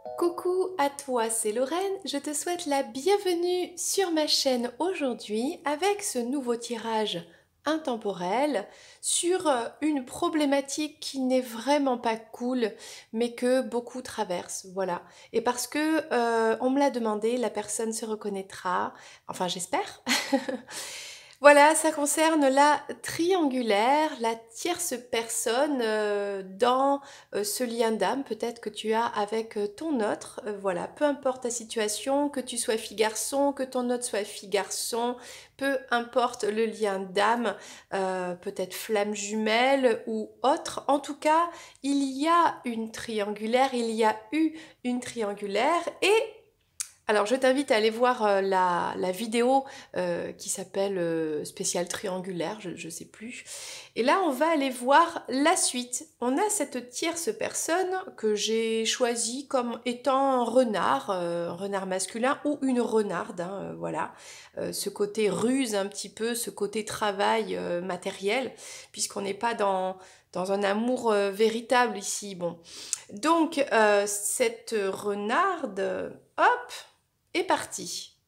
Coucou à toi, c'est Lorraine. Je te souhaite la bienvenue sur ma chaîne aujourd'hui avec ce nouveau tirage intemporel sur une problématique qui n'est vraiment pas cool, mais que beaucoup traversent. Voilà. Et parce que on me l'a demandé, la personne se reconnaîtra. Enfin, j'espère. Voilà, ça concerne la triangulaire, la tierce personne dans ce lien d'âme peut-être que tu as avec ton autre. Voilà, peu importe ta situation, que tu sois fille-garçon, que ton autre soit fille-garçon, peu importe le lien d'âme, peut-être flamme jumelle ou autre. En tout cas, il y a une triangulaire, il y a eu une triangulaire et alors, je t'invite à aller voir la vidéo qui s'appelle Spécial triangulaire, je ne sais plus. Et là, on va aller voir la suite. On a cette tierce personne que j'ai choisie comme étant un renard masculin ou une renarde, hein, voilà. Ce côté ruse un petit peu, ce côté travail matériel, puisqu'on n'est pas dans un amour véritable ici. Bon. Donc, cette renarde, hop, est parti.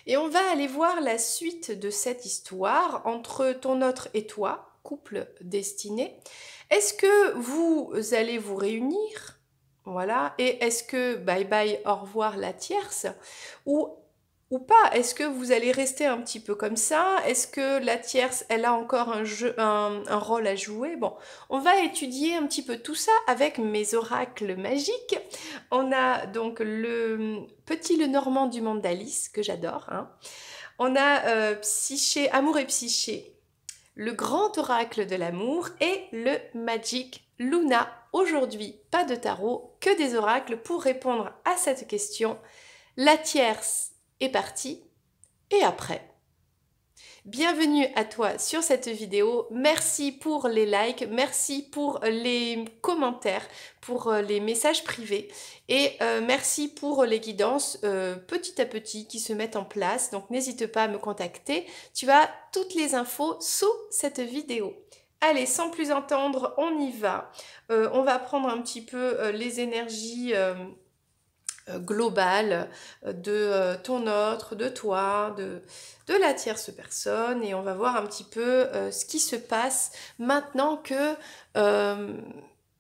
Et on va aller voir la suite de cette histoire entre ton autre et toi, couple destiné. Est-ce que vous allez vous réunir? Voilà. Et est-ce que bye bye, au revoir la tierce? Ou ou pas? Est-ce que vous allez rester un petit peu comme ça? Est-ce que la tierce, elle a encore un rôle à jouer? Bon, on va étudier un petit peu tout ça avec mes oracles magiques. On a donc le petit Lenormand du monde d'Alice, que j'adore, hein. On a Psyché, Amour et Psyché, le grand oracle de l'amour et le Magic Luna. Aujourd'hui, pas de tarot, que des oracles pour répondre à cette question. La tierce est partie et après? Bienvenue à toi sur cette vidéo. Merci pour les likes, merci pour les commentaires, pour les messages privés et merci pour les guidances petit à petit qui se mettent en place. Donc n'hésite pas à me contacter. Tu as toutes les infos sous cette vidéo. Allez, sans plus entendre, on y va. On va prendre un petit peu les énergies globale de ton autre, de toi, de la tierce personne et on va voir un petit peu ce qui se passe maintenant que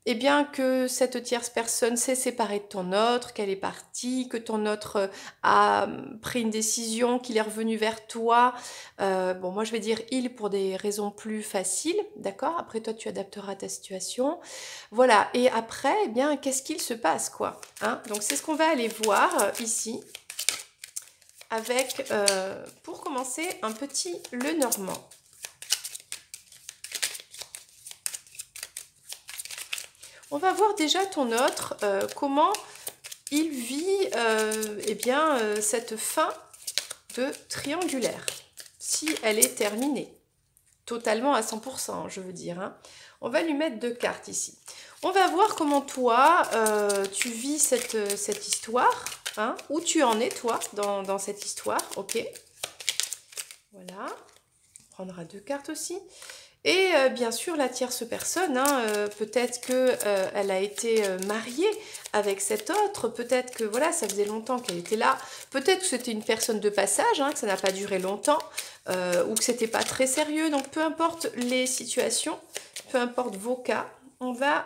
eh bien que cette tierce personne s'est séparée de ton autre, qu'elle est partie, que ton autre a pris une décision, qu'il est revenu vers toi. Bon, moi je vais dire il pour des raisons plus faciles, d'accord? Après toi tu adapteras ta situation. Voilà, et après, eh bien, qu'est-ce qu'il se passe, quoi, hein? Donc c'est ce qu'on va aller voir ici avec, pour commencer, un petit Lenormand. On va voir déjà ton autre, comment il vit eh bien, cette fin de triangulaire, si elle est terminée, totalement à 100%, je veux dire, hein. On va lui mettre 2 cartes ici. On va voir comment toi, tu vis cette histoire, hein, où tu en es toi dans cette histoire, ok. Voilà, on prendra 2 cartes aussi. Et bien sûr, la tierce personne, hein, peut-être qu'elle a été mariée avec cet autre, peut-être que voilà, ça faisait longtemps qu'elle était là, peut-être que c'était une personne de passage, hein, que ça n'a pas duré longtemps, ou que c'était pas très sérieux. Donc peu importe les situations, peu importe vos cas, on va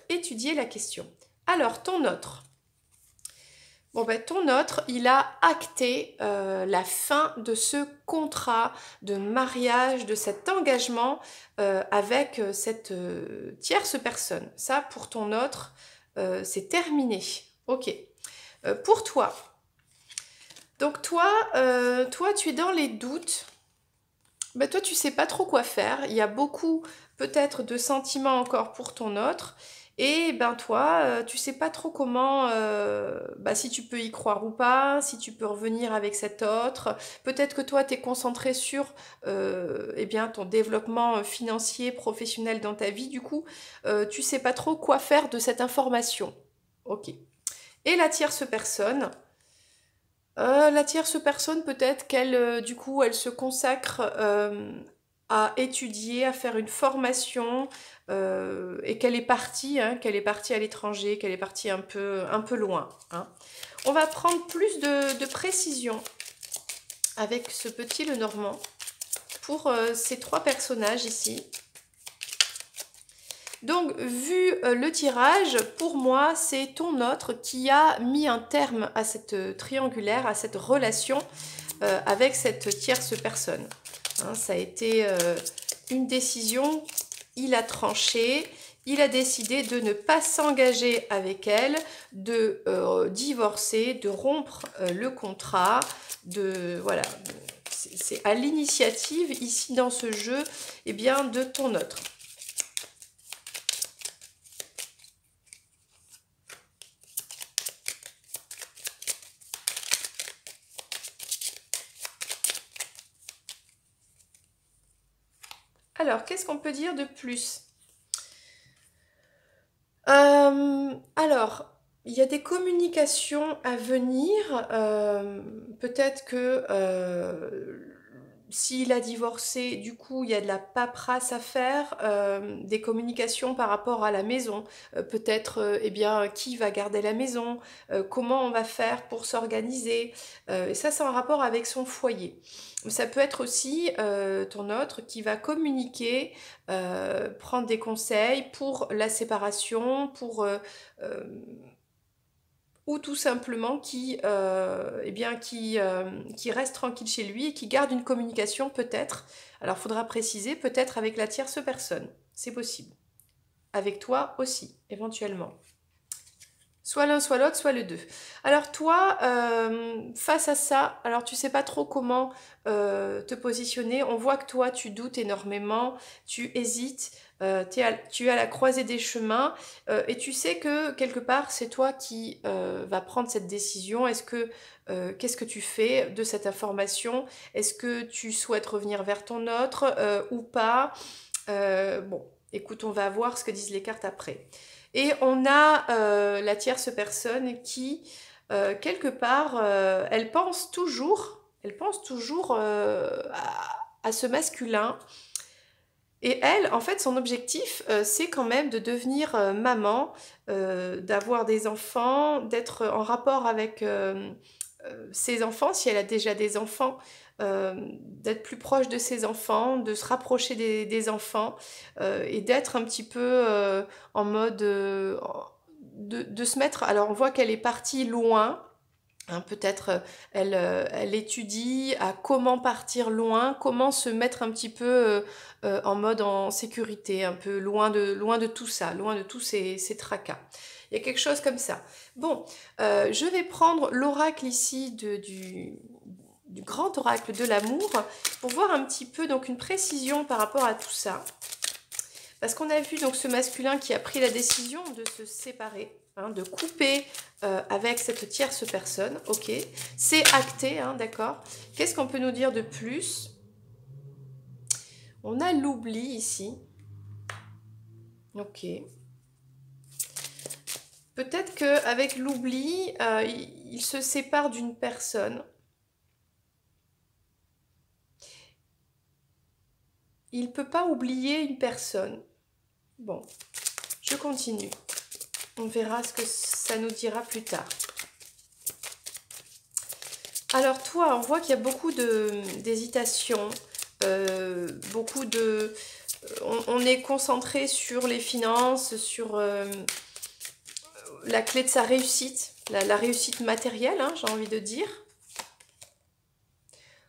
étudier la question. Alors, ton autre. Bon ben, ton autre, il a acté la fin de ce contrat de mariage, de cet engagement avec cette tierce personne. Ça, pour ton autre, c'est terminé. Ok. Pour toi. Donc toi, tu es dans les doutes. Ben, toi, tu sais pas trop quoi faire. Il y a beaucoup, peut-être, de sentiments encore pour ton autre. Et ben toi, tu sais pas trop comment, bah, si tu peux y croire ou pas, si tu peux revenir avec cet autre. Peut-être que toi, tu es concentré sur eh bien, ton développement financier, professionnel dans ta vie. Du coup, tu sais pas trop quoi faire de cette information. Ok. Et la tierce personne, peut-être qu'elle, du coup, elle se consacre à étudier, à faire une formation, et qu'elle est partie, hein, qu'elle est partie à l'étranger, qu'elle est partie un peu loin, hein. On va prendre plus de précision avec ce petit Lenormand pour ces trois personnages ici. Donc, vu le tirage, pour moi, c'est ton autre qui a mis un terme à cette triangulaire, à cette relation avec cette tierce personne. Hein, ça a été une décision, il a tranché, il a décidé de ne pas s'engager avec elle, de divorcer, de rompre le contrat, voilà. C'est à l'initiative ici dans ce jeu, eh bien, de ton autre. Alors, qu'est-ce qu'on peut dire de plus? Alors, il y a des communications à venir. Peut-être que s'il a divorcé, du coup, il y a de la paperasse à faire, des communications par rapport à la maison. Peut-être, eh bien, qui va garder la maison, comment on va faire pour s'organiser. Et ça, c'est en rapport avec son foyer. Ça peut être aussi ton autre qui va communiquer, prendre des conseils pour la séparation, euh, ou tout simplement eh bien, qui reste tranquille chez lui et qui garde une communication peut-être, alors il faudra préciser, peut-être avec la tierce personne, c'est possible. Avec toi aussi, éventuellement. Soit l'un, soit l'autre, soit les deux. Alors toi, face à ça, alors tu sais pas trop comment te positionner. On voit que toi, tu doutes énormément, tu hésites, tu es à la croisée des chemins et tu sais que quelque part, c'est toi qui va prendre cette décision. Qu'est-ce que tu fais de cette information? Est-ce que tu souhaites revenir vers ton autre ou pas? Bon, écoute, on va voir ce que disent les cartes après. Et on a la tierce personne qui, quelque part, elle pense toujours à ce masculin. Et elle, en fait, son objectif, c'est quand même de devenir maman, d'avoir des enfants, d'être en rapport avec ses enfants, si elle a déjà des enfants, d'être plus proche de ses enfants, de se rapprocher des enfants et d'être un petit peu en mode de se mettre. Alors on voit qu'elle est partie loin. Hein, peut-être elle étudie à comment partir loin, comment se mettre un petit peu en mode en sécurité, un peu loin de tout ça, loin de tous ces tracas. Il y a quelque chose comme ça. Bon, je vais prendre l'oracle ici du grand oracle de l'amour pour voir un petit peu donc une précision par rapport à tout ça. Parce qu'on a vu donc ce masculin qui a pris la décision de se séparer, hein, de couper avec cette tierce personne. Ok, c'est acté, hein, d'accord. Qu'est-ce qu'on peut nous dire de plus? On a l'oubli ici. Ok. Peut-être qu'avec l'oubli, il se sépare d'une personne. Il ne peut pas oublier une personne. Bon, je continue. On verra ce que ça nous dira plus tard. Alors toi, on voit qu'il y a beaucoup d'hésitation, beaucoup de... On est concentré sur les finances, sur la clé de sa réussite, la réussite matérielle, hein, j'ai envie de dire.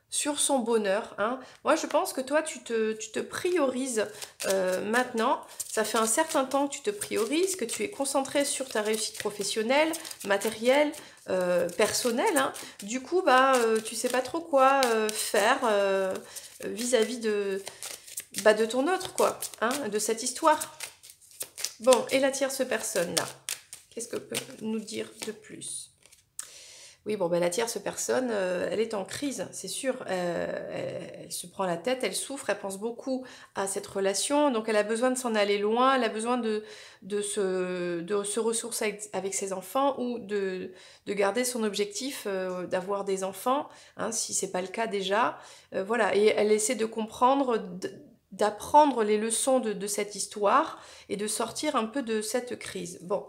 Sur son bonheur, hein. Moi, je pense que toi, tu te priorises maintenant. Ça fait un certain temps que tu te priorises, que tu es concentré sur ta réussite professionnelle, matérielle, personnelle, hein. Du coup, bah, tu sais pas trop quoi faire vis-à-vis de ton autre, quoi, hein, de cette histoire. Bon, et la tierce personne, là, qu'est-ce que peut nous dire de plus? Oui, bon, ben, la tierce personne, elle est en crise, c'est sûr. Elle se prend la tête, elle souffre, elle pense beaucoup à cette relation. Donc, elle a besoin de s'en aller loin, elle a besoin de se ressourcer avec ses enfants ou de garder son objectif d'avoir des enfants, hein, si c'est pas le cas déjà. Voilà, et elle essaie de comprendre d'apprendre les leçons de cette histoire et de sortir un peu de cette crise. Bon,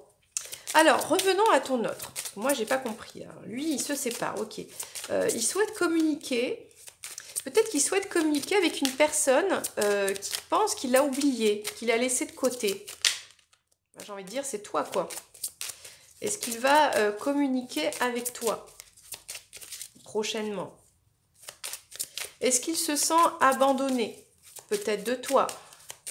alors revenons à ton autre. Moi, j'ai pas compris. Alors, lui, il se sépare, ok. Il souhaite communiquer. Peut-être qu'il souhaite communiquer avec une personne qui pense qu'il l'a oublié, qu'il a laissé de côté. J'ai envie de dire, c'est toi, quoi. Est-ce qu'il va communiquer avec toi prochainement? Est-ce qu'il se sent abandonné? Peut-être de toi,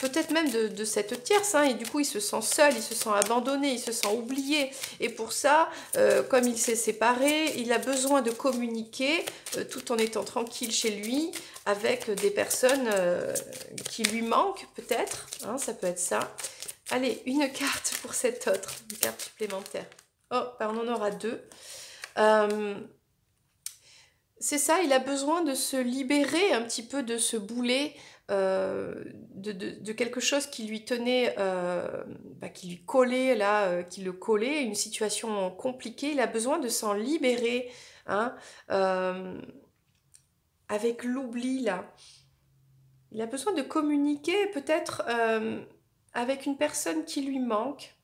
peut-être même de cette tierce, hein, et du coup il se sent seul, il se sent abandonné, il se sent oublié. Et pour ça, comme il s'est séparé, il a besoin de communiquer tout en étant tranquille chez lui avec des personnes qui lui manquent peut-être, hein, ça peut être ça. Allez, une carte pour cet autre, une carte supplémentaire. Oh, ben on en aura deux. C'est ça, il a besoin de se libérer un petit peu de ce boulet, de quelque chose qui lui tenait, qui lui collait là, qui le collait, une situation compliquée. Il a besoin de s'en libérer, hein, avec l'oubli là. Il a besoin de communiquer peut-être avec une personne qui lui manque,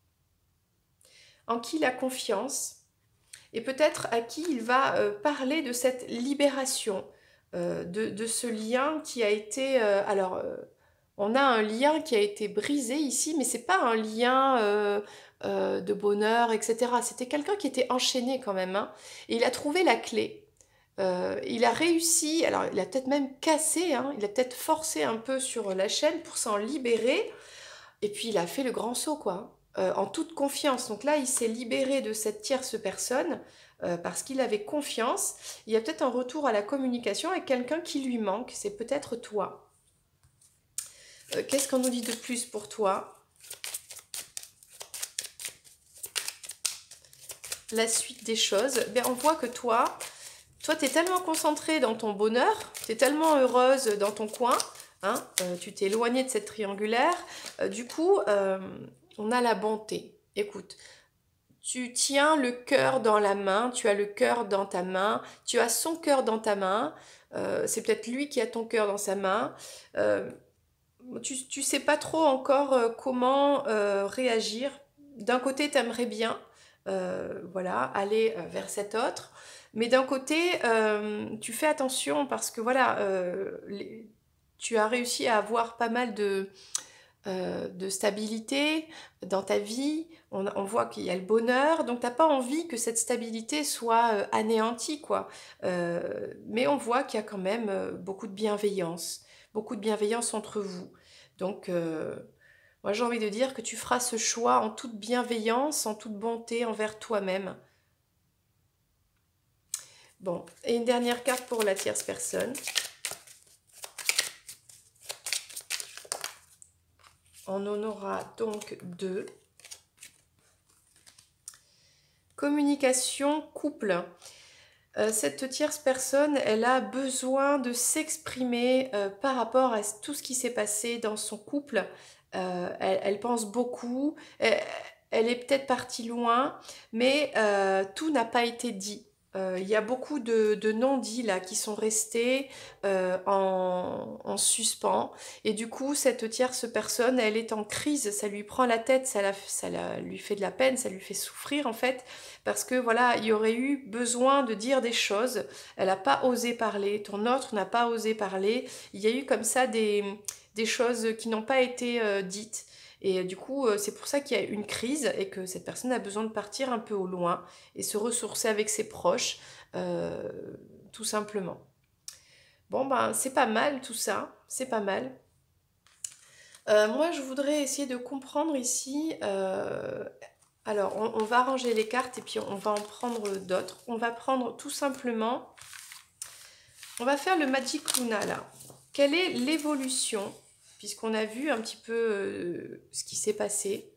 en qui il a confiance. Et peut-être à qui il va parler de cette libération, de ce lien qui a été... on a un lien qui a été brisé ici, mais c'est pas un lien de bonheur, etc. C'était quelqu'un qui était enchaîné quand même, hein, et il a trouvé la clé. Il a réussi, alors il a peut-être même cassé, hein, il a peut-être forcé un peu sur la chaîne pour s'en libérer, et puis il a fait le grand saut, quoi, en toute confiance. Donc là, il s'est libéré de cette tierce personne parce qu'il avait confiance. Il y a peut-être un retour à la communication avec quelqu'un qui lui manque. C'est peut-être toi. Qu'est-ce qu'on nous dit de plus pour toi? La suite des choses. Ben, on voit que toi, tu es tellement concentré dans ton bonheur, tu es tellement heureuse dans ton coin, hein, tu t'es éloignée de cette triangulaire. Du coup, on a la bonté. Écoute, tu tiens le cœur dans la main, tu as le cœur dans ta main, tu as son cœur dans ta main, c'est peut-être lui qui a ton cœur dans sa main. Euh, tu sais pas trop encore comment réagir. D'un côté, tu aimerais bien voilà, aller vers cet autre, mais d'un côté, tu fais attention parce que voilà, tu as réussi à avoir pas mal de stabilité dans ta vie, on voit qu'il y a le bonheur, donc t'as pas envie que cette stabilité soit anéantie, quoi. Mais on voit qu'il y a quand même beaucoup de bienveillance entre vous. Donc, moi j'ai envie de dire que tu feras ce choix en toute bienveillance, en toute bonté envers toi-même. Bon, et une dernière carte pour la tierce personne. On en aura donc deux. Communication, couple. Cette tierce personne, elle a besoin de s'exprimer par rapport à tout ce qui s'est passé dans son couple. Elle pense beaucoup, elle est peut-être partie loin, mais tout n'a pas été dit. Il y a beaucoup de non-dits là qui sont restés en suspens. Et du coup, cette tierce personne, elle est en crise, ça lui prend la tête, lui fait de la peine, ça lui fait souffrir en fait, parce que voilà, il y aurait eu besoin de dire des choses. Elle n'a pas osé parler, ton autre n'a pas osé parler. Il y a eu comme ça des choses qui n'ont pas été dites. Et du coup, c'est pour ça qu'il y a une crise et que cette personne a besoin de partir un peu au loin et se ressourcer avec ses proches, euh, tout simplement. Bon, ben, c'est pas mal tout ça, c'est pas mal. Moi, je voudrais essayer de comprendre ici. Alors, on va ranger les cartes et puis on va en prendre d'autres. On va prendre tout simplement. On va faire le Magic Luna là. Quelle est l'évolution? Puisqu'on a vu un petit peu ce qui s'est passé.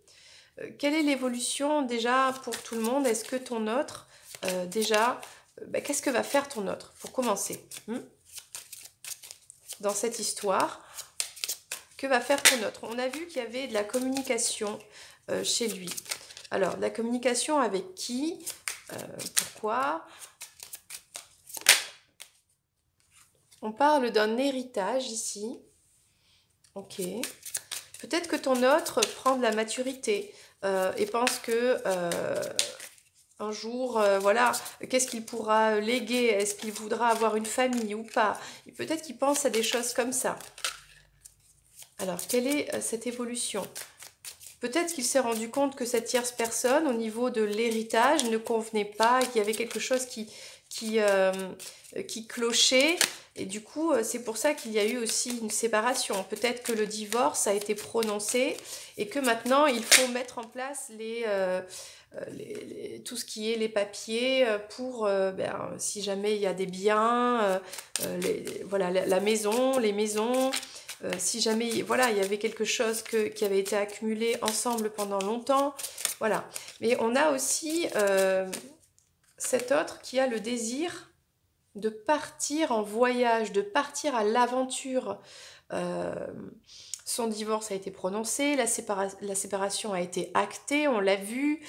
Quelle est l'évolution déjà pour tout le monde? Est-ce que ton autre, déjà, qu'est-ce que va faire ton autre pour commencer dans cette histoire? Que va faire ton autre? On a vu qu'il y avait de la communication chez lui. Alors, de la communication avec qui? Pourquoi? On parle d'un héritage ici. Ok. Peut-être que ton autre prend de la maturité et pense que un jour, voilà, qu'est-ce qu'il pourra léguer? Est-ce qu'il voudra avoir une famille ou pas? Et peut-être qu'il pense à des choses comme ça. Alors, quelle est cette évolution? Peut-être qu'il s'est rendu compte que cette tierce personne, au niveau de l'héritage, ne convenait pas, qu'il y avait quelque chose qui, euh, qui clochait. Et du coup, c'est pour ça qu'il y a eu aussi une séparation. Peut-être que le divorce a été prononcé et que maintenant, il faut mettre en place tout ce qui est les papiers pour, si jamais il y a des biens, voilà, la maison, les maisons. Si jamais voilà, il y avait quelque chose qui avait été accumulé ensemble pendant longtemps, voilà. Mais on a aussi cet autre qui a le désir de partir en voyage, de partir à l'aventure. Euh, Son divorce a été prononcé, la séparation a été actée, on l'a vu.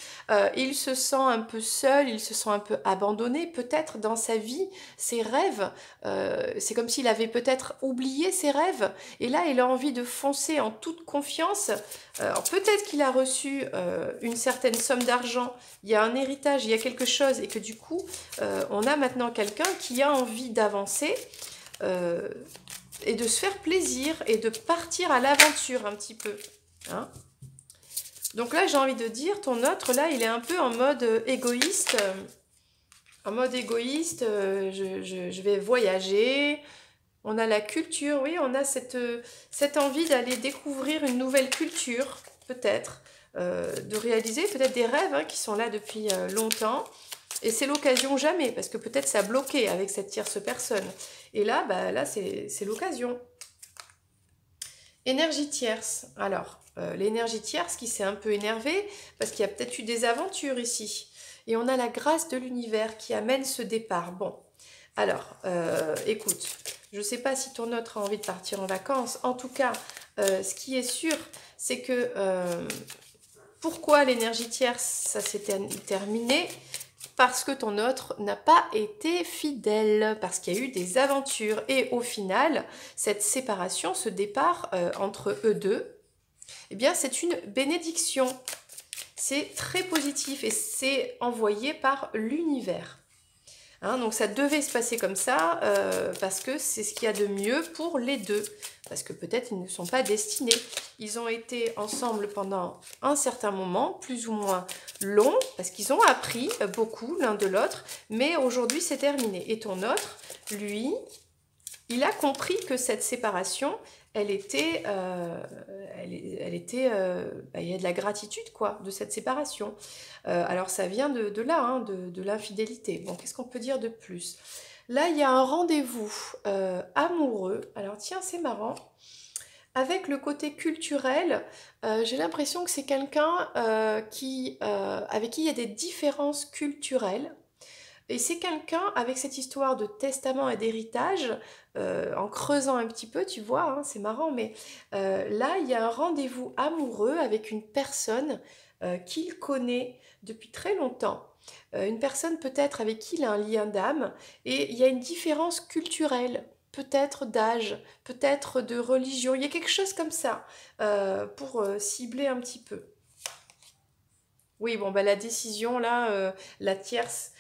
Il se sent un peu seul, il se sent un peu abandonné, peut-être dans sa vie, ses rêves. C'est comme s'il avait peut-être oublié ses rêves. Et là, il a envie de foncer en toute confiance. Peut-être qu'il a reçu une certaine somme d'argent, il y a un héritage, il y a quelque chose, et que du coup, on a maintenant quelqu'un qui a envie d'avancer. Euh, et de se faire plaisir et de partir à l'aventure un petit peu. Hein. Donc là, j'ai envie de dire, ton autre, là, il est un peu en mode égoïste. En mode égoïste, je vais voyager. On a la culture, oui, on a cette envie d'aller découvrir une nouvelle culture, peut-être. De réaliser peut-être des rêves hein, qui sont là depuis longtemps. Et c'est l'occasion jamais, parce que peut-être ça a bloqué avec cette tierce personne. Et là, là c'est l'occasion. Énergie tierce. Alors, l'énergie tierce qui s'est un peu énervée, parce qu'il y a peut-être eu des aventures ici. Et on a la grâce de l'univers qui amène ce départ. Bon, alors, écoute, je ne sais pas si ton autre a envie de partir en vacances. En tout cas, ce qui est sûr, c'est que pourquoi l'énergie tierce, ça s'est terminé? Parce que ton autre n'a pas été fidèle, parce qu'il y a eu des aventures. Et au final, cette séparation, ce départ entre eux deux, eh bien c'est une bénédiction. C'est très positif et c'est envoyé par l'univers. Hein, donc ça devait se passer comme ça parce que c'est ce qu'il y a de mieux pour les deux. Parce que peut-être ils ne sont pas destinés. Ils ont été ensemble pendant un certain moment, plus ou moins long, parce qu'ils ont appris beaucoup l'un de l'autre. Mais aujourd'hui c'est terminé. Et ton autre, lui, il a compris que cette séparation, elle était, il y a de la gratitude quoi, de cette séparation. Alors ça vient de là, hein, de l'infidélité. Bon, qu'est-ce qu'on peut dire de plus? Là, il y a un rendez-vous amoureux. Alors tiens, c'est marrant. Avec le côté culturel, j'ai l'impression que c'est quelqu'un avec qui il y a des différences culturelles. Et c'est quelqu'un avec cette histoire de testament et d'héritage, en creusant un petit peu, tu vois, hein, c'est marrant, mais là, il y a un rendez-vous amoureux avec une personne qu'il connaît depuis très longtemps. Une personne peut-être avec qui il a un lien d'âme, et il y a une différence culturelle, peut-être d'âge, peut-être de religion, il y a quelque chose comme ça, pour cibler un petit peu. Oui, bon, bah, la décision, là, la tierce,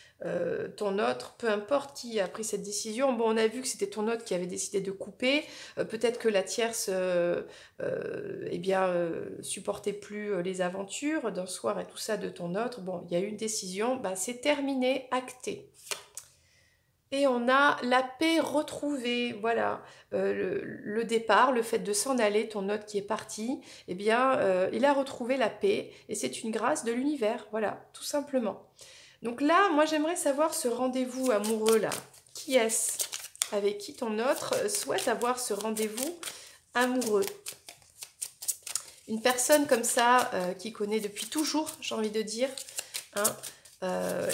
ton autre, peu importe qui a pris cette décision. Bon, on a vu que c'était ton autre qui avait décidé de couper. Peut-être que la tierce, eh bien, supportait plus les aventures d'un soir et tout ça de ton autre. Bon, il y a eu une décision, bah, c'est terminé, acté. Et on a la paix retrouvée, voilà. Le départ, le fait de s'en aller, ton hôte qui est parti, eh bien, il a retrouvé la paix et c'est une grâce de l'univers, voilà, tout simplement. Donc là, moi j'aimerais savoir ce rendez-vous amoureux là. Qui est-ce? Avec qui ton autre souhaite avoir ce rendez-vous amoureux? Une personne comme ça, qui connaît depuis toujours, j'ai envie de dire, hein,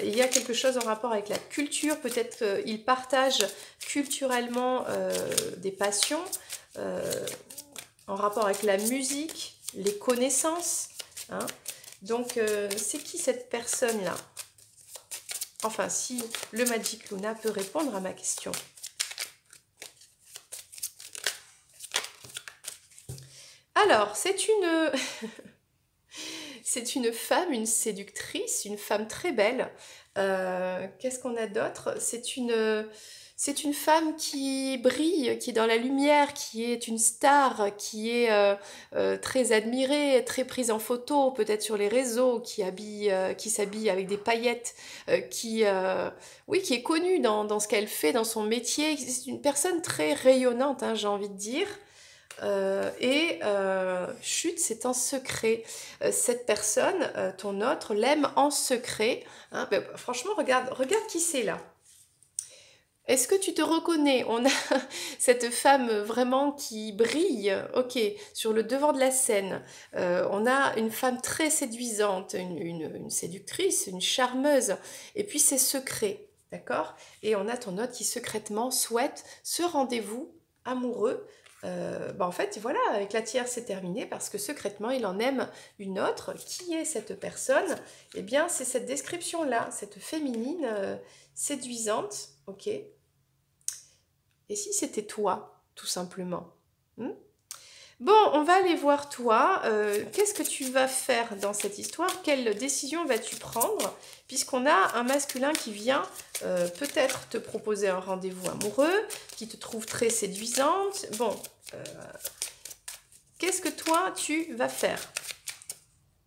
il y a quelque chose en rapport avec la culture, peut-être qu'ils partagent culturellement des passions, en rapport avec la musique, les connaissances. Hein. Donc, c'est qui cette personne-là? Enfin, si le Magic Luna peut répondre à ma question. Alors, c'est une... c'est une femme, une séductrice, une femme très belle. Qu'est-ce qu'on a d'autre? C'est une femme qui brille, qui est dans la lumière, qui est une star, qui est très admirée, très prise en photo, peut-être sur les réseaux, qui s'habille avec des paillettes, oui, qui est connue dans ce qu'elle fait, dans son métier. C'est une personne très rayonnante, hein, j'ai envie de dire. Chut, c'est en secret. Cette personne, ton autre, l'aime en secret. Hein. Ben, franchement, regarde qui c'est là. Est-ce que tu te reconnais? On a cette femme vraiment qui brille, ok, sur le devant de la scène. On a une femme très séduisante, une séductrice, une charmeuse. Et puis c'est secret, d'accord? Et on a ton autre qui secrètement souhaite ce rendez-vous amoureux. En fait, voilà, avec la tierce, c'est terminé parce que secrètement, il en aime une autre. Qui est cette personne? Eh bien, c'est cette description-là, cette féminine séduisante, ok? Et si c'était toi, tout simplement? Hmm. Bon, on va aller voir toi. Qu'est-ce que tu vas faire dans cette histoire? Quelle décision vas-tu prendre? Puisqu'on a un masculin qui vient peut-être te proposer un rendez-vous amoureux, qui te trouve très séduisante. Bon, qu'est-ce que toi, tu vas faire?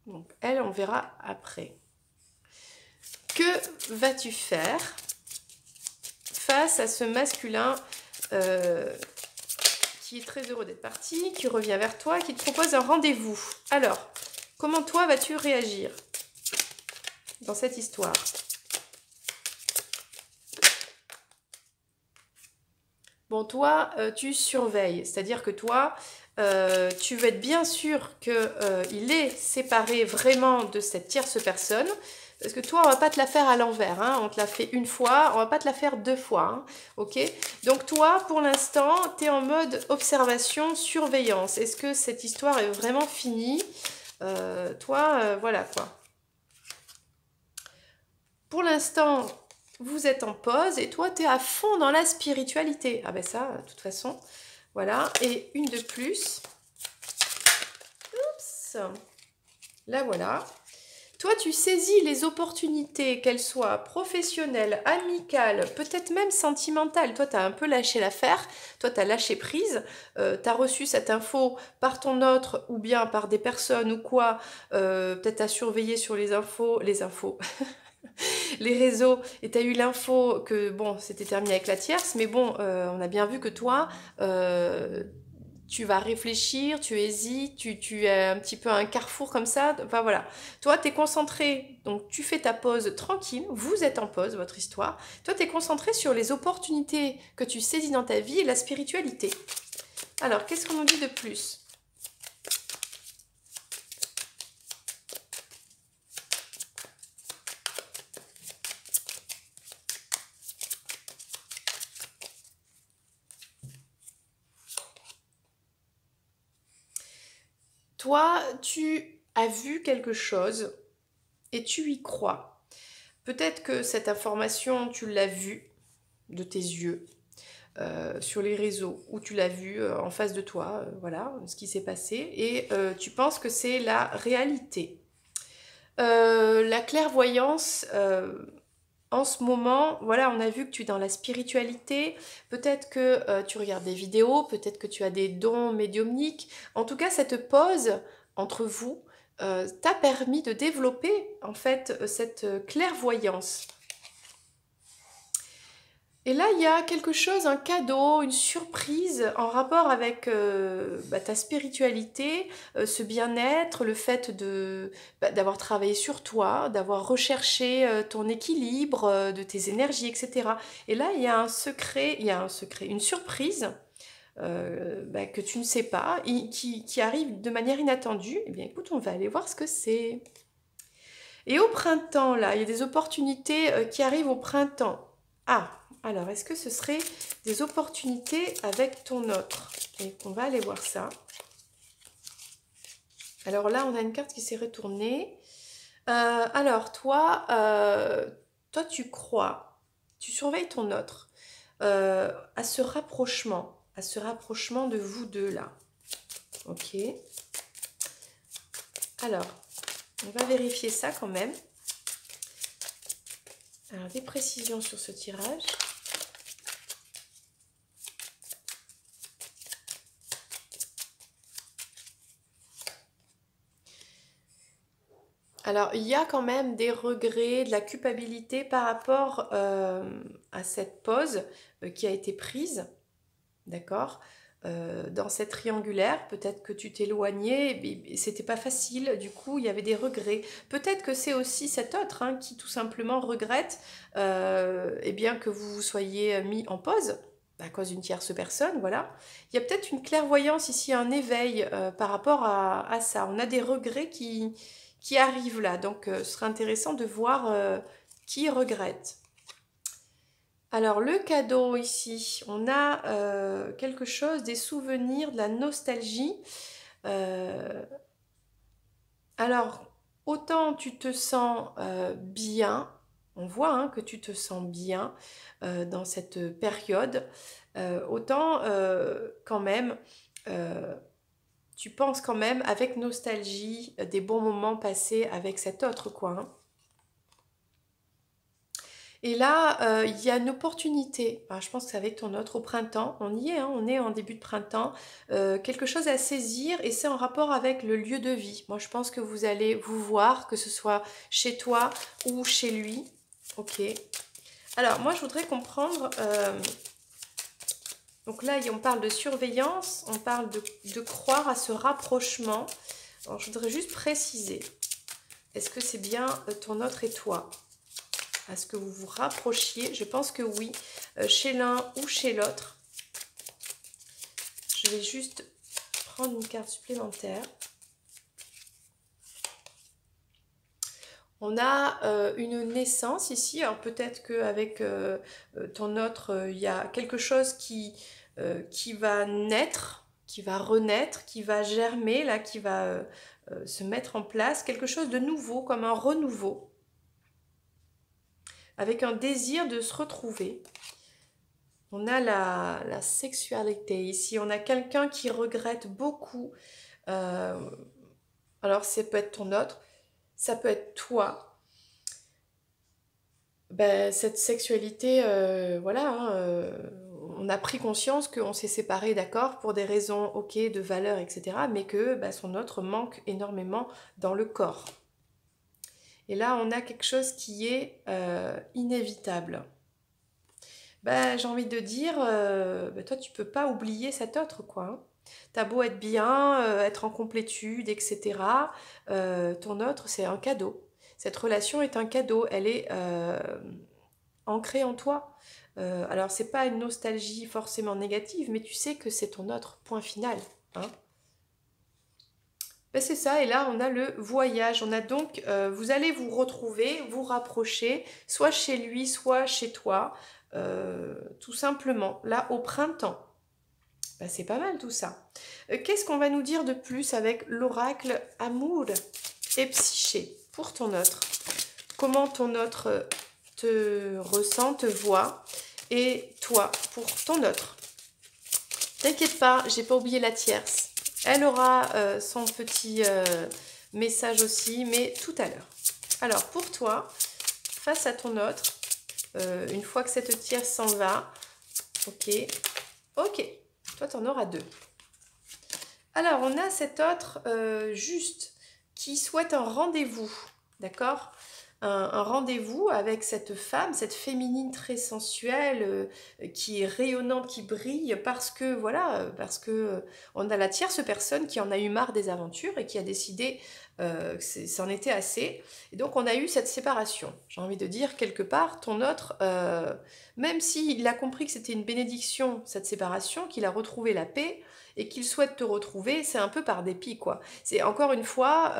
Donc, elle, on verra après. Que vas-tu faire face à ce masculin qui est très heureux d'être parti, qui revient vers toi, qui te propose un rendez-vous? Alors, comment toi vas-tu réagir dans cette histoire? Bon, toi, tu surveilles, c'est-à-dire que toi, tu veux être bien sûr qu'il est séparé vraiment de cette tierce personne, parce que toi, on va pas te la faire à l'envers, hein. On te l'a fait une fois, on va pas te la faire deux fois, hein. Ok? Donc toi, pour l'instant, tu es en mode observation, surveillance. Est-ce que cette histoire est vraiment finie? Voilà quoi. Pour l'instant, vous êtes en pause et toi, tu es à fond dans la spiritualité. Ah ben ça, de toute façon, voilà. Et une de plus. Oups. Là, voilà. Toi, tu saisis les opportunités, qu'elles soient professionnelles, amicales, peut-être même sentimentales. Toi, tu as un peu lâché l'affaire. Toi, tu as lâché prise. Tu as reçu cette info par ton autre ou bien par des personnes ou quoi. Peut-être à surveiller sur les infos. Les réseaux, et tu as eu l'info que, bon, c'était terminé avec la tierce, mais bon, on a bien vu que toi, tu vas réfléchir, tu hésites, tu es un petit peu à un carrefour comme ça, enfin voilà. Toi, tu es concentré, donc tu fais ta pause tranquille, vous êtes en pause, votre histoire. Toi, tu es concentré sur les opportunités que tu saisis dans ta vie et la spiritualité. Alors, qu'est-ce qu'on nous dit de plus? Toi, tu as vu quelque chose et tu y crois. Peut-être que cette information, tu l'as vue de tes yeux sur les réseaux, ou tu l'as vue en face de toi, voilà ce qui s'est passé, et tu penses que c'est la réalité. La clairvoyance, en ce moment, voilà, on a vu que tu es dans la spiritualité, peut-être que tu regardes des vidéos, peut-être que tu as des dons médiumniques. En tout cas, cette pause entre vous t'a permis de développer en fait cette clairvoyance. Et là, il y a quelque chose, un cadeau, une surprise en rapport avec ta spiritualité, ce bien-être, le fait d'avoir travaillé sur toi, d'avoir recherché ton équilibre, de tes énergies, etc. Et là, il y a un secret, une surprise que tu ne sais pas, qui arrive de manière inattendue. Eh bien, écoute, on va aller voir ce que c'est. Et au printemps, là, il y a des opportunités qui arrivent au printemps. Ah, alors, est-ce que ce serait des opportunités avec ton autre? Et on va aller voir ça. Alors là, on a une carte qui s'est retournée. Alors, toi, tu crois, tu surveilles ton autre à ce rapprochement de vous deux là. Ok. Alors, on va vérifier ça quand même. Alors, des précisions sur ce tirage. Alors, il y a quand même des regrets, de la culpabilité par rapport à cette pause qui a été prise, d'accord? Dans cette triangulaire, peut-être que tu t'éloignais, et c'était pas facile, du coup, il y avait des regrets. Peut-être que c'est aussi cet autre hein, qui tout simplement regrette eh bien, que vous vous soyez mis en pause à cause d'une tierce personne, voilà. Il y a peut-être une clairvoyance ici, un éveil par rapport à ça. On a des regrets qui arrivent là, donc ce serait intéressant de voir qui regrette. Alors le cadeau ici, on a quelque chose, des souvenirs, de la nostalgie. Euh, alors autant tu te sens bien, on voit hein, que tu te sens bien dans cette période, autant quand même tu penses quand même avec nostalgie des bons moments passés avec cet autre quoi. Hein. Et là, il y a une opportunité. Enfin, je pense que c'est avec ton autre au printemps. On y est, hein, on est en début de printemps. Quelque chose à saisir et c'est en rapport avec le lieu de vie. Moi, je pense que vous allez vous voir, que ce soit chez toi ou chez lui. Ok. Alors, moi, je voudrais comprendre. Donc là, on parle de surveillance, on parle de croire à ce rapprochement. Alors, je voudrais juste préciser. Est-ce que c'est bien ton autre et toi ? Est-ce que vous vous rapprochiez? Je pense que oui, chez l'un ou chez l'autre. Je vais juste prendre une carte supplémentaire. On a une naissance ici. Alors peut-être qu'avec ton autre, il y a quelque chose qui va naître, qui va renaître, qui va germer, là, qui va se mettre en place. Quelque chose de nouveau, comme un renouveau. Avec un désir de se retrouver. On a la sexualité ici. On a quelqu'un qui regrette beaucoup. Euh, alors, ça peut être ton autre, ça peut être toi. Ben, cette sexualité, voilà, hein, on a pris conscience qu'on s'est séparés, d'accord, pour des raisons, ok, de valeur, etc. Mais que ben, son autre manque énormément dans le corps. Et là, on a quelque chose qui est inévitable. Ben, j'ai envie de dire, ben, toi, tu peux pas oublier cet autre, quoi. Hein. T'as beau être bien, être en complétude, etc. Ton autre, c'est un cadeau. Cette relation est un cadeau. Elle est ancrée en toi. Alors, c'est pas une nostalgie forcément négative, mais tu sais que c'est ton autre, point final. Hein. Ben, c'est ça, et là on a le voyage. On a donc, vous allez vous retrouver, vous rapprocher, soit chez lui, soit chez toi, tout simplement, là au printemps. Ben, c'est pas mal tout ça. Qu'est-ce qu'on va nous dire de plus avec l'oracle amour et psyché pour ton autre? Comment ton autre te ressent, te voit, et toi pour ton autre? T'inquiète pas, j'ai pas oublié la tierce. Elle aura son petit message aussi, mais tout à l'heure. Alors, pour toi, face à ton autre, une fois que cette tierce s'en va, ok, ok, toi, tu en auras deux. Alors, on a cet autre juste qui souhaite un rendez-vous, d'accord? Un rendez-vous avec cette femme, cette féminine très sensuelle, qui est rayonnante, qui brille, parce que, voilà, parce que on a la tierce personne qui en a eu marre des aventures et qui a décidé que c'en était assez. Et donc, on a eu cette séparation. J'ai envie de dire, quelque part, ton autre, même s'il a compris que c'était une bénédiction, cette séparation, qu'il a retrouvé la paix, et qu'il souhaite te retrouver, c'est un peu par dépit, quoi. C'est encore une fois,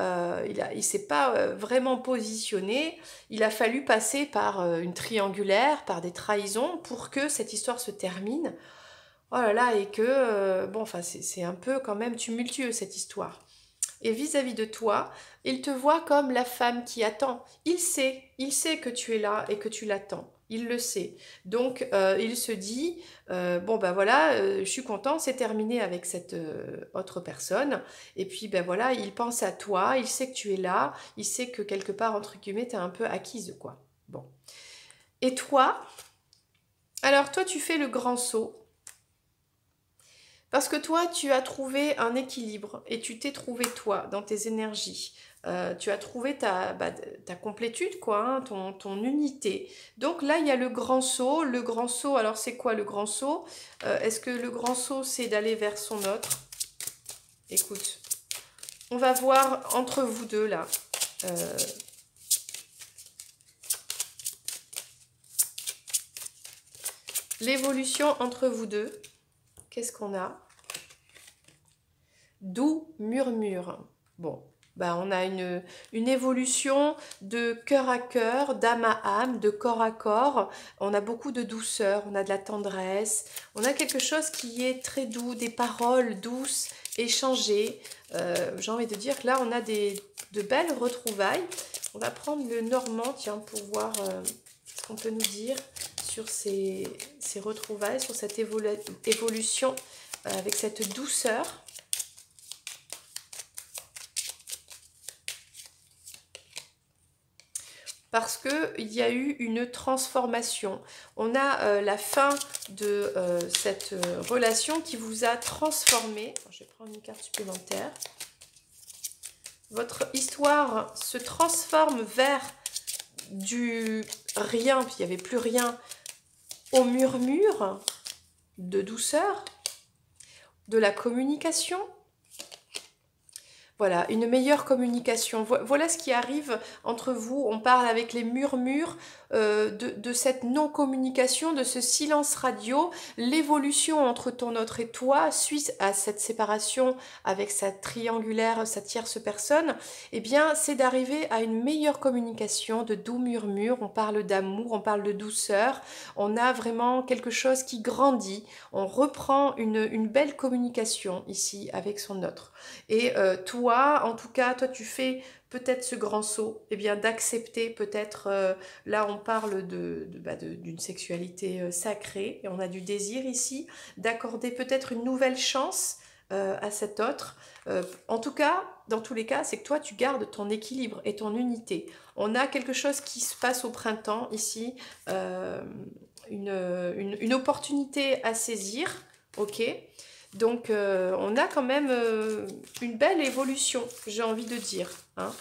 il s'est pas vraiment positionné. Il a fallu passer par une triangulaire, par des trahisons pour que cette histoire se termine. Oh là là, et que bon, enfin, c'est un peu quand même tumultueux cette histoire. Et vis-à-vis de toi, il te voit comme la femme qui attend. Il sait que tu es là et que tu l'attends. Il le sait. Donc, il se dit, bon ben voilà, je suis content, c'est terminé avec cette autre personne. Et puis, ben voilà, il pense à toi, il sait que tu es là, il sait que quelque part, entre guillemets, t'es un peu acquise, quoi. Bon. Et toi, alors toi, tu fais le grand saut. Parce que toi, tu as trouvé un équilibre et tu t'es trouvé toi dans tes énergies. Tu as trouvé ta complétude, quoi, hein, ton unité. Donc là, il y a le grand saut. Le grand saut, alors c'est quoi le grand saut? Est-ce que le grand saut, c'est d'aller vers son autre? Écoute, on va voir entre vous deux là. Euh, L'évolution entre vous deux. Qu'est-ce qu'on a? Doux murmure. Bon, bah on a une évolution de cœur à cœur, d'âme à âme, de corps à corps. On a beaucoup de douceur, on a de la tendresse. On a quelque chose qui est très doux, des paroles douces, échangées. J'ai envie de dire que là, on a de belles retrouvailles. On va prendre le normand, tiens, pour voir ce qu'on peut nous dire sur ces retrouvailles, sur cette évolution avec cette douceur. Parce qu'il y a eu une transformation. On a la fin de cette relation qui vous a transformé. Je vais prendre une carte supplémentaire. Votre histoire se transforme vers du rien, puis il n'y avait plus rien, au murmure de douceur, de la communication. Voilà, une meilleure communication. Voilà ce qui arrive entre vous. On parle avec les murmures de cette non-communication, de ce silence radio. L'évolution entre ton autre et toi, suite à cette séparation avec sa triangulaire, sa tierce personne, eh bien, c'est d'arriver à une meilleure communication, de doux murmures. On parle d'amour, on parle de douceur. On a vraiment quelque chose qui grandit. On reprend une belle communication ici avec son autre. Et toi, en tout cas, toi tu fais peut-être ce grand saut, eh bien d'accepter peut-être, là on parle d'une sexualité sacrée, et on a du désir ici, d'accorder peut-être une nouvelle chance à cet autre. En tout cas, dans tous les cas, c'est que toi tu gardes ton équilibre et ton unité. On a quelque chose qui se passe au printemps ici, une opportunité à saisir, ok? Donc, on a quand même une belle évolution, j'ai envie de dire. Hein.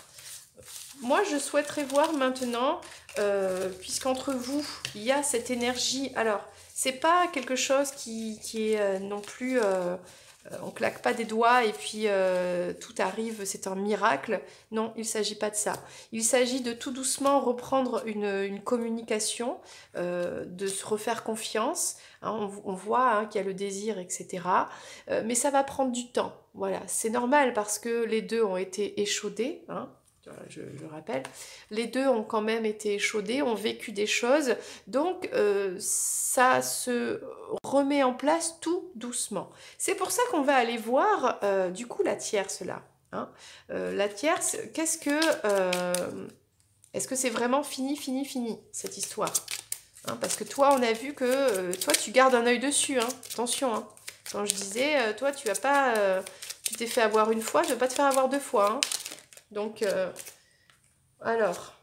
Moi, je souhaiterais voir maintenant, puisqu'entre vous, il y a cette énergie. Alors, c'est pas quelque chose qui est non plus... on claque pas des doigts et puis tout arrive, c'est un miracle. Non, il ne s'agit pas de ça. Il s'agit de tout doucement reprendre une communication, de se refaire confiance. Hein, on voit hein, qu'il y a le désir, etc. Mais ça va prendre du temps. Voilà, c'est normal parce que les deux ont été échaudés. Hein, je rappelle, les deux ont quand même été échaudés, ont vécu des choses. Donc, ça se remet en place tout doucement. C'est pour ça qu'on va aller voir, du coup, la tierce là. Hein. La tierce, qu'est-ce que... est-ce que c'est vraiment fini, cette histoire? Hein, parce que toi, on a vu que toi, tu gardes un œil dessus. Hein. Attention. Hein. Quand je disais, toi, tu as pas, tu t'es fait avoir une fois, je ne vais pas te faire avoir deux fois. Hein. Donc, alors,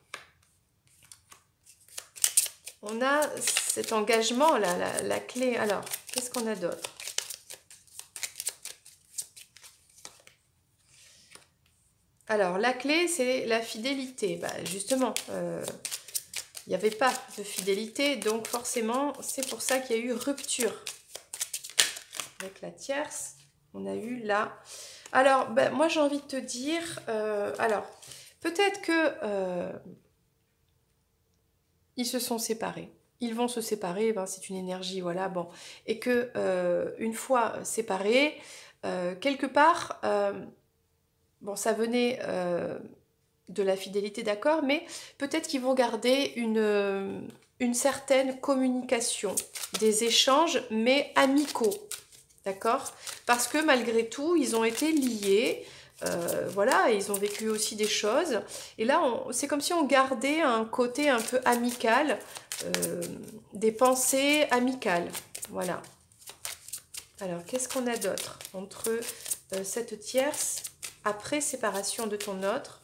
on a cet engagement, la clé. Alors, qu'est-ce qu'on a d'autre? Alors, la clé, c'est la fidélité. Bah, justement, il n'y avait pas de fidélité, donc forcément, c'est pour ça qu'il y a eu rupture. Avec la tierce, on a eu là. Alors, ben, moi, j'ai envie de te dire, alors, peut-être que ils se sont séparés. Ils vont se séparer, ben, c'est une énergie, voilà, bon. Et que, une fois séparés, quelque part, bon, ça venait de la fidélité, d'accord, mais peut-être qu'ils vont garder une certaine communication, des échanges, mais amicaux. D'accord? Parce que malgré tout, ils ont été liés. voilà, et ils ont vécu aussi des choses. Et là, c'est comme si on gardait un côté un peu amical, des pensées amicales. Voilà. Alors, qu'est-ce qu'on a d'autre entre cette tierce après séparation de ton autre?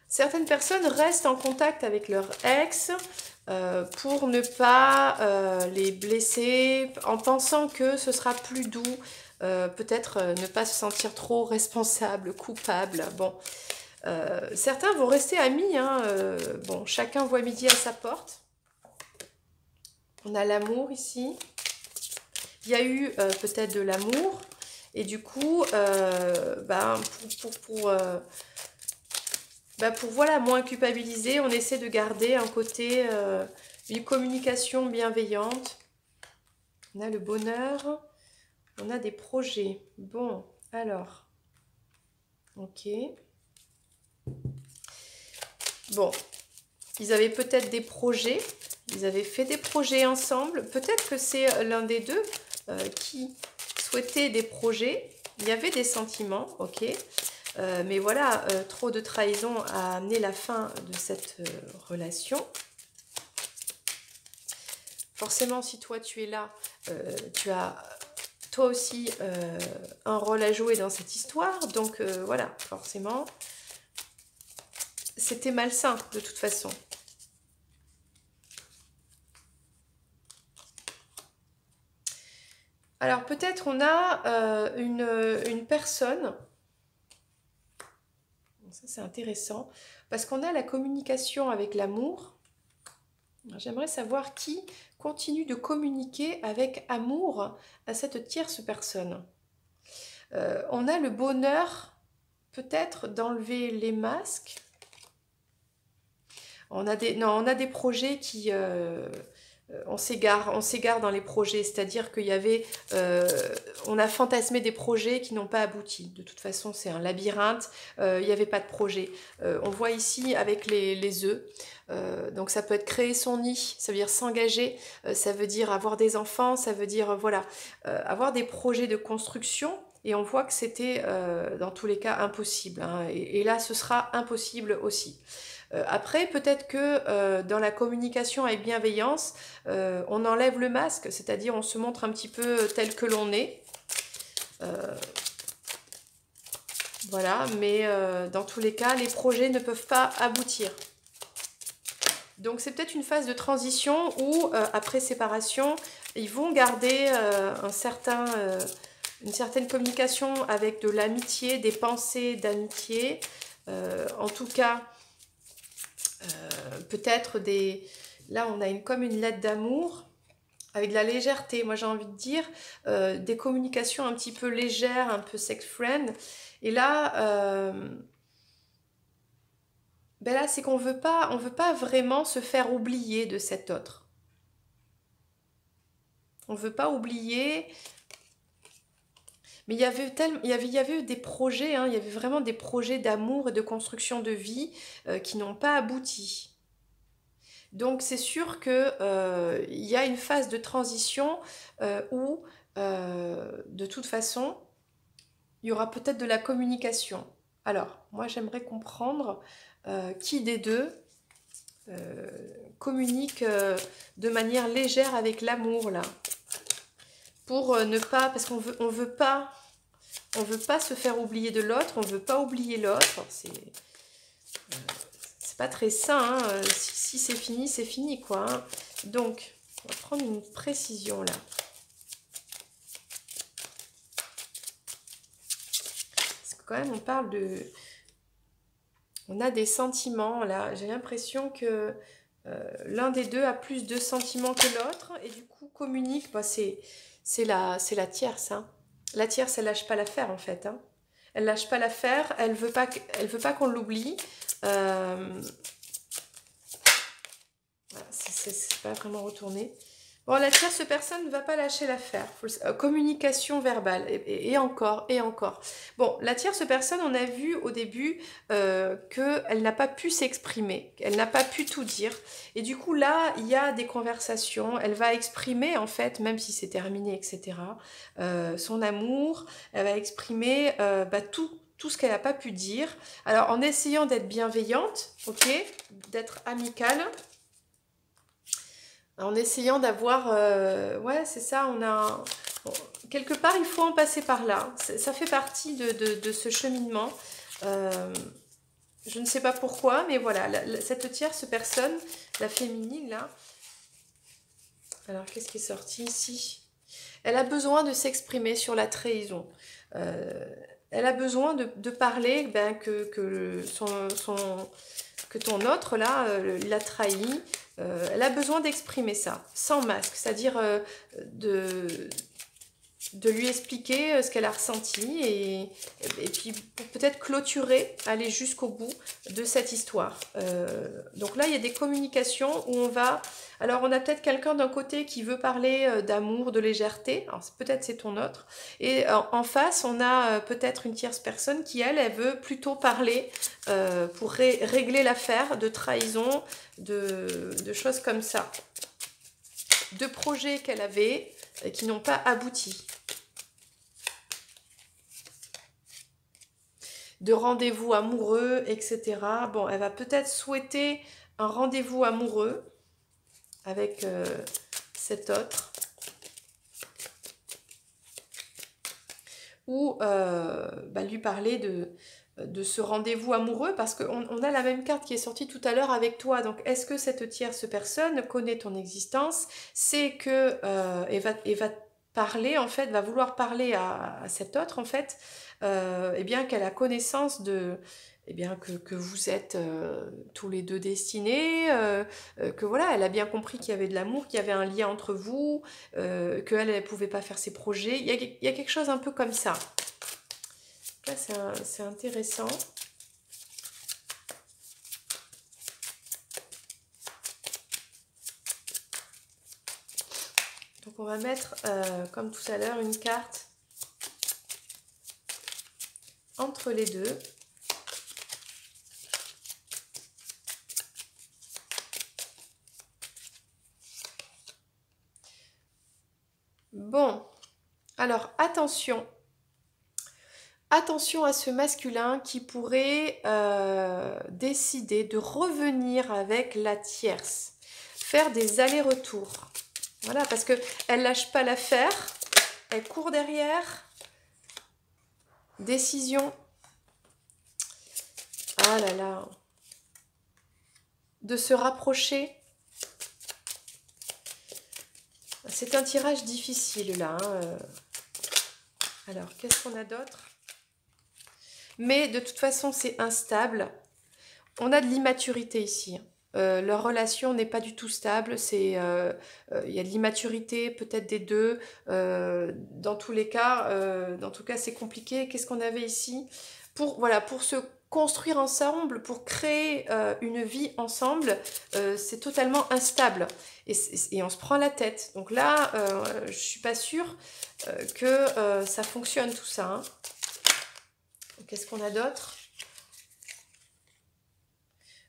Certaines personnes restent en contact avec leur ex pour ne pas les blesser, en pensant que ce sera plus doux, peut-être ne pas se sentir trop responsable, coupable. Bon, certains vont rester amis, hein, bon, chacun voit midi à sa porte. On a l'amour ici. Il y a eu peut-être de l'amour, et du coup, ben, pour voilà, moins culpabiliser, on essaie de garder un côté, une communication bienveillante. On a le bonheur, on a des projets. Bon, alors, ok. Bon, ils avaient peut-être des projets, ils avaient fait des projets ensemble. Peut-être que c'est l'un des deux qui souhaitait des projets. Il y avait des sentiments, ok. Mais voilà, trop de trahison a amené la fin de cette relation. Forcément, si toi tu es là, tu as toi aussi un rôle à jouer dans cette histoire. Donc voilà, forcément, c'était malsain de toute façon. Alors peut-être on a une personne, ça c'est intéressant, parce qu'on a la communication avec l'amour. J'aimerais savoir qui continue de communiquer avec amour à cette tierce personne. On a le bonheur peut-être d'enlever les masques. On a des projets qui... on s'égare dans les projets, c'est-à-dire qu'il y avait... on a fantasmé des projets qui n'ont pas abouti. De toute façon, c'est un labyrinthe, il n'y avait pas de projet. On voit ici avec les œufs. Donc ça peut être créer son nid, ça veut dire s'engager, ça veut dire avoir des enfants, ça veut dire voilà, avoir des projets de construction, et on voit que c'était dans tous les cas impossible, hein, et là ce sera impossible aussi. Après peut-être que dans la communication avec bienveillance, on enlève le masque, c'est-à-dire on se montre un petit peu tel que l'on est. Voilà, mais dans tous les cas, les projets ne peuvent pas aboutir. Donc c'est peut-être une phase de transition où, après séparation, ils vont garder une certaine communication avec de l'amitié, des pensées d'amitié. En tout cas, peut-être des... Là, on a comme une lettre d'amour avec de la légèreté. Moi, j'ai envie de dire des communications un petit peu légères, un peu sex-friend. Et là... ben là, c'est qu'on veut pas vraiment se faire oublier de cet autre. On veut pas oublier. Mais il y avait eu des projets, hein, il y avait vraiment des projets d'amour et de construction de vie qui n'ont pas abouti. Donc c'est sûr que il y a une phase de transition où, de toute façon, il y aura peut-être de la communication. Alors, moi j'aimerais comprendre qui des deux communique de manière légère avec l'amour là, pour ne pas, parce qu'on veut pas se faire oublier de l'autre, on veut pas oublier l'autre. C'est pas très sain, hein. Si c'est fini quoi, hein. Donc on va prendre une précision là. Parce que quand même on parle de... On a des sentiments là, j'ai l'impression que l'un des deux a plus de sentiments que l'autre et du coup communique. Bah, c'est la tierce, hein. La tierce, elle lâche pas l'affaire en fait, hein. Elle lâche pas l'affaire, elle veut pas qu'on l'oublie. Voilà, c'est pas vraiment retourné. Bon, la tierce personne ne va pas lâcher l'affaire. Communication verbale, et encore, et encore. Bon, la tierce personne, on a vu au début qu'elle n'a pas pu s'exprimer, elle n'a pas pu tout dire. Et du coup, là, il y a des conversations, elle va exprimer, en fait, même si c'est terminé, etc., son amour, elle va exprimer tout ce qu'elle n'a pas pu dire. Alors, en essayant d'être bienveillante, ok, d'être amicale, en essayant d'avoir... ouais, c'est ça, on a... bon, quelque part, il faut en passer par là. Ça fait partie de ce cheminement. Euh, je ne sais pas pourquoi, mais voilà, cette tierce personne, la féminine, là... Alors, qu'est-ce qui est sorti ici? Elle a besoin de s'exprimer sur la trahison. Euh, elle a besoin de parler ben, que ton autre, là, l'a trahi. Elle a besoin d'exprimer ça, sans masque, c'est-à-dire de lui expliquer ce qu'elle a ressenti et puis pour peut-être clôturer, aller jusqu'au bout de cette histoire. Donc là, il y a des communications où on va... Alors, on a peut-être quelqu'un d'un côté qui veut parler d'amour, de légèreté. Alors, peut-être c'est ton autre. Et en face, on a peut-être une tierce personne qui, elle veut plutôt parler pour régler l'affaire de trahison, de choses comme ça. De projets qu'elle avait qui n'ont pas abouti. De rendez-vous amoureux, etc. Bon, elle va peut-être souhaiter un rendez-vous amoureux avec cet autre. Ou lui parler de ce rendez-vous amoureux parce qu'on a la même carte qui est sortie tout à l'heure avec toi. Donc, est-ce que cette tierce personne connaît ton existence, sait que et va parler, en fait, va vouloir parler à cet autre, en fait, eh bien, qu'elle a connaissance de... Eh bien, que vous êtes tous les deux destinés, que voilà, elle a bien compris qu'il y avait de l'amour, qu'il y avait un lien entre vous, qu'elle ne pouvait pas faire ses projets. Il y a quelque chose un peu comme ça. Là, c'est intéressant. Donc, on va mettre, comme tout à l'heure, une carte entre les deux. Bon, alors attention. Attention à ce masculin qui pourrait décider de revenir avec la tierce. Faire des allers-retours. Voilà, parce qu'elle lâche pas l'affaire. Elle court derrière. Décision. Ah là là. De se rapprocher. C'est un tirage difficile là. Hein. Alors, qu'est-ce qu'on a d'autre? Mais de toute façon, c'est instable. On a de l'immaturité ici. Leur relation n'est pas du tout stable. Il y a de l'immaturité peut-être des deux. Dans tous les cas, c'est compliqué. Qu'est-ce qu'on avait ici? Pour se construire ensemble, pour créer une vie ensemble, c'est totalement instable. Et on se prend la tête. Donc là, je suis pas sûre que ça fonctionne tout ça. Hein. Qu'est-ce qu'on a d'autre?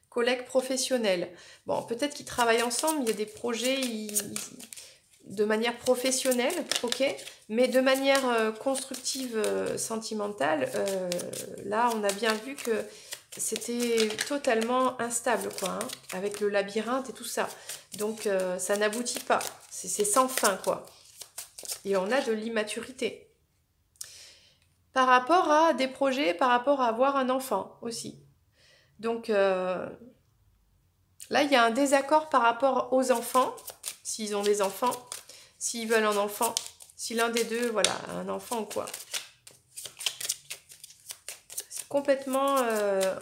Collègues professionnels. Bon, peut-être qu'ils travaillent ensemble, il y a des projets de manière professionnelle, ok, mais de manière constructive, sentimentale, là, on a bien vu que c'était totalement instable, quoi, hein, avec le labyrinthe et tout ça. Donc, ça n'aboutit pas. C'est sans fin, quoi. Et on a de l'immaturité. Par rapport à des projets, par rapport à avoir un enfant aussi. Donc, là, il y a un désaccord par rapport aux enfants, s'ils ont des enfants, s'ils veulent un enfant, si l'un des deux, voilà, a un enfant ou quoi. complètement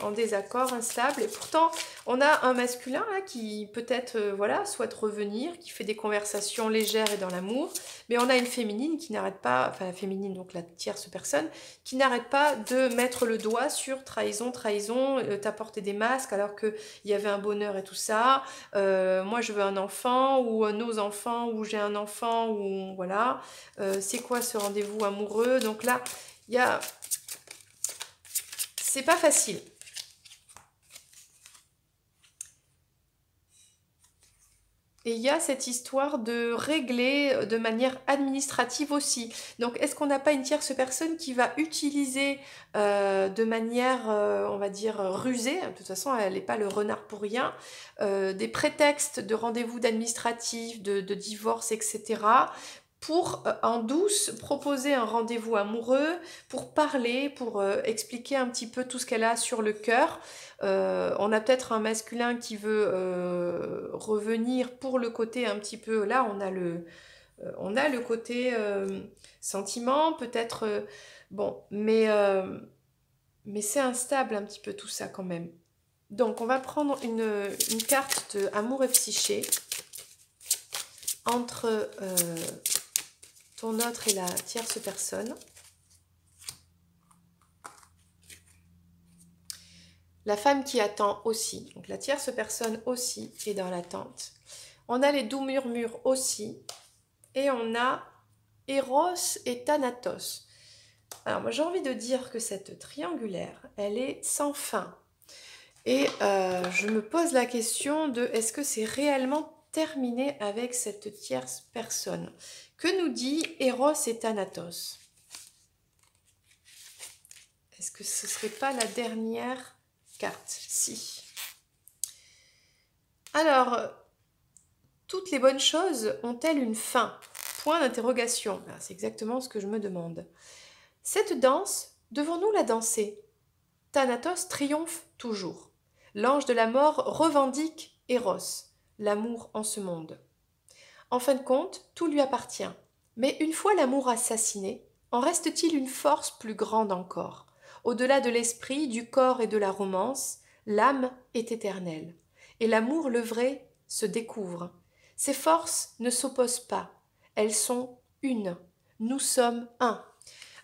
en désaccord, instable. Et pourtant, on a un masculin là, qui peut-être voilà, souhaite revenir, qui fait des conversations légères et dans l'amour. Mais on a une féminine qui n'arrête pas, enfin la féminine, donc la tierce personne, qui n'arrête pas de mettre le doigt sur trahison, trahison, t'as porté des masques alors qu'il y avait un bonheur et tout ça. Moi je veux un enfant, ou nos enfants, ou j'ai un enfant, ou voilà. C'est quoi ce rendez-vous amoureux? Donc là, il y a... C'est pas facile. Et il y a cette histoire de régler de manière administrative aussi. Donc, est-ce qu'on n'a pas une tierce personne qui va utiliser de manière, on va dire, rusée, de toute façon, elle n'est pas le renard pour rien, des prétextes de rendez-vous d'administratif, de divorce, etc., pour en douce proposer un rendez-vous amoureux, pour parler, pour expliquer un petit peu tout ce qu'elle a sur le cœur. On a peut-être un masculin qui veut revenir pour le côté un petit peu... Là, on a le côté sentiment, peut-être... bon, mais c'est instable un petit peu tout ça quand même. Donc, on va prendre une carte de amour et psyché entre ton autre et la tierce personne. La femme qui attend aussi, donc la tierce personne aussi est dans l'attente. On a les doux murmures aussi, et on a Eros et Thanatos. Alors moi j'ai envie de dire que cette triangulaire, elle est sans fin. Et je me pose la question de est-ce que c'est réellement terminé avec cette tierce personne? Que nous dit Eros et Thanatos? Est-ce que ce ne serait pas la dernière carte? Si. Alors, toutes les bonnes choses ont-elles une fin? Point d'interrogation. C'est exactement ce que je me demande. Cette danse, devons-nous la danser? Thanatos triomphe toujours. L'ange de la mort revendique Eros, l'amour en ce monde. En fin de compte, tout lui appartient. Mais une fois l'amour assassiné, en reste-t-il une force plus grande encore? Au-delà de l'esprit, du corps et de la romance, l'âme est éternelle. Et l'amour levré se découvre. Ces forces ne s'opposent pas. Elles sont une. Nous sommes un.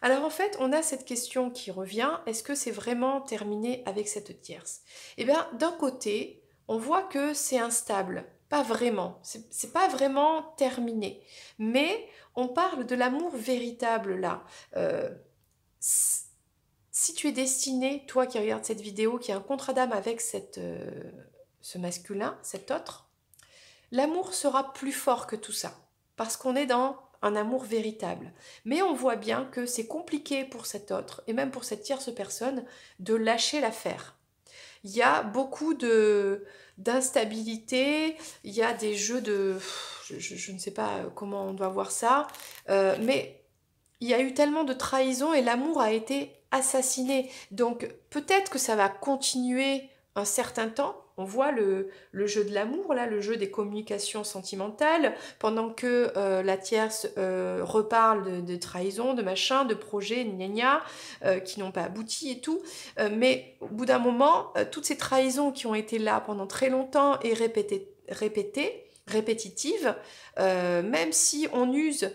Alors en fait, on a cette question qui revient. Est-ce que c'est vraiment terminé avec cette tierce? Eh bien, d'un côté, on voit que c'est instable. Pas vraiment. C'est pas vraiment terminé. Mais on parle de l'amour véritable là. Si tu es destiné, toi qui regardes cette vidéo, qui a un contrat d'âme avec ce masculin, cet autre, l'amour sera plus fort que tout ça. Parce qu'on est dans un amour véritable. Mais on voit bien que c'est compliqué pour cet autre, et même pour cette tierce personne, de lâcher l'affaire. Il y a beaucoup d'instabilité, il y a des jeux de... Je ne sais pas comment on doit voir ça, mais il y a eu tellement de trahison et l'amour a été assassiné. Donc peut-être que ça va continuer un certain temps. On voit le jeu de l'amour, là, le jeu des communications sentimentales, pendant que la tierce reparle de trahison, de machin, de projets, gna gna, qui n'ont pas abouti et tout. Mais au bout d'un moment, toutes ces trahisons qui ont été là pendant très longtemps et répétitives, même si on use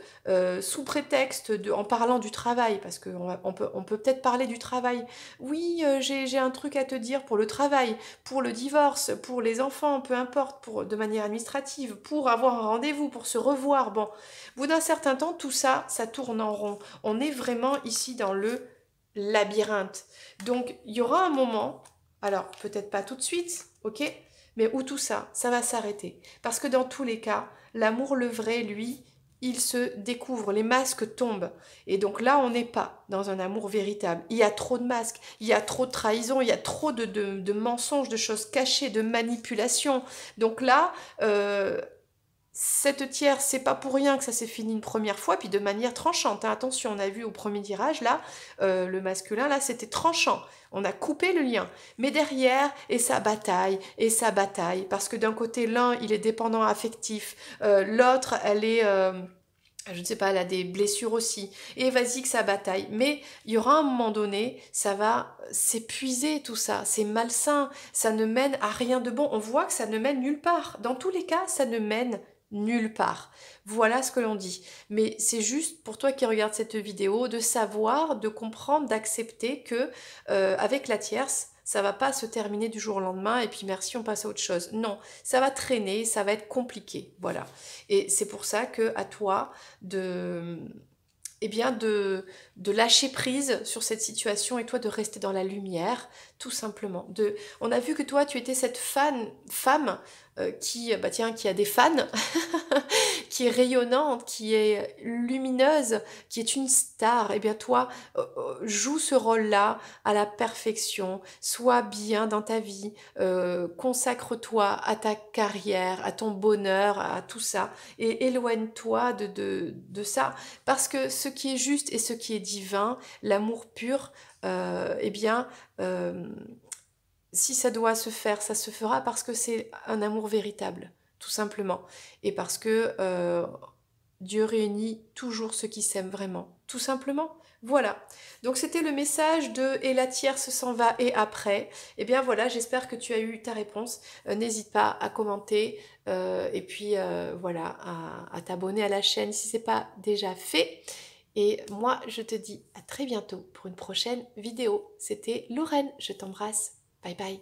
sous prétexte en parlant du travail, parce qu'on peut peut-être parler du travail. Oui, j'ai un truc à te dire pour le travail, pour le divorce, pour les enfants, peu importe, de manière administrative, pour avoir un rendez-vous, pour se revoir. Bon, au bout d'un certain temps, tout ça, ça tourne en rond. On est vraiment ici dans le labyrinthe. Donc, il y aura un moment, alors peut-être pas tout de suite, ok, mais où tout ça, ça va s'arrêter. Parce que dans tous les cas, l'amour le vrai, lui, il se découvre, les masques tombent. Et donc là, on n'est pas dans un amour véritable. Il y a trop de masques, il y a trop de trahison, il y a trop de mensonges, de choses cachées, de manipulations. Donc là, cette tierce, c'est pas pour rien que ça s'est fini une première fois, puis de manière tranchante. Hein. Attention, on a vu au premier tirage, là, le masculin, là, c'était tranchant. On a coupé le lien. Mais derrière, et ça bataille, parce que d'un côté, l'un, il est dépendant affectif, l'autre, elle est je ne sais pas, elle a des blessures aussi, et vas-y que ça bataille. Mais il y aura un moment donné, ça va s'épuiser tout ça, c'est malsain, ça ne mène à rien de bon. On voit que ça ne mène nulle part. Dans tous les cas, ça ne mène nulle part. Voilà ce que l'on dit. Mais c'est juste pour toi qui regardes cette vidéo de savoir, de comprendre, d'accepter que avec la tierce, ça va pas se terminer du jour au lendemain et puis merci, on passe à autre chose. Non, ça va traîner, ça va être compliqué. Voilà. Et c'est pour ça que à toi de, eh bien de lâcher prise sur cette situation et toi de rester dans la lumière, tout simplement. On a vu que toi, tu étais cette femme qui, bah tiens, qui a des fans, qui est rayonnante, qui est lumineuse, qui est une star. Eh bien toi, joue ce rôle-là à la perfection. Sois bien dans ta vie. Consacre-toi à ta carrière, à ton bonheur, à tout ça. Et éloigne-toi de ça. Parce que ce qui est juste et ce qui est divin, l'amour pur, eh bien, euh, si ça doit se faire, ça se fera parce que c'est un amour véritable, tout simplement. Et parce que Dieu réunit toujours ceux qui s'aiment vraiment, tout simplement. Voilà. Donc c'était le message de et la tierce s'en va et après. Eh bien voilà, j'espère que tu as eu ta réponse. N'hésite pas à commenter et puis voilà, à t'abonner à la chaîne si ce n'est pas déjà fait. Et moi, je te dis à très bientôt pour une prochaine vidéo. C'était Lorraine, je t'embrasse. Bye bye.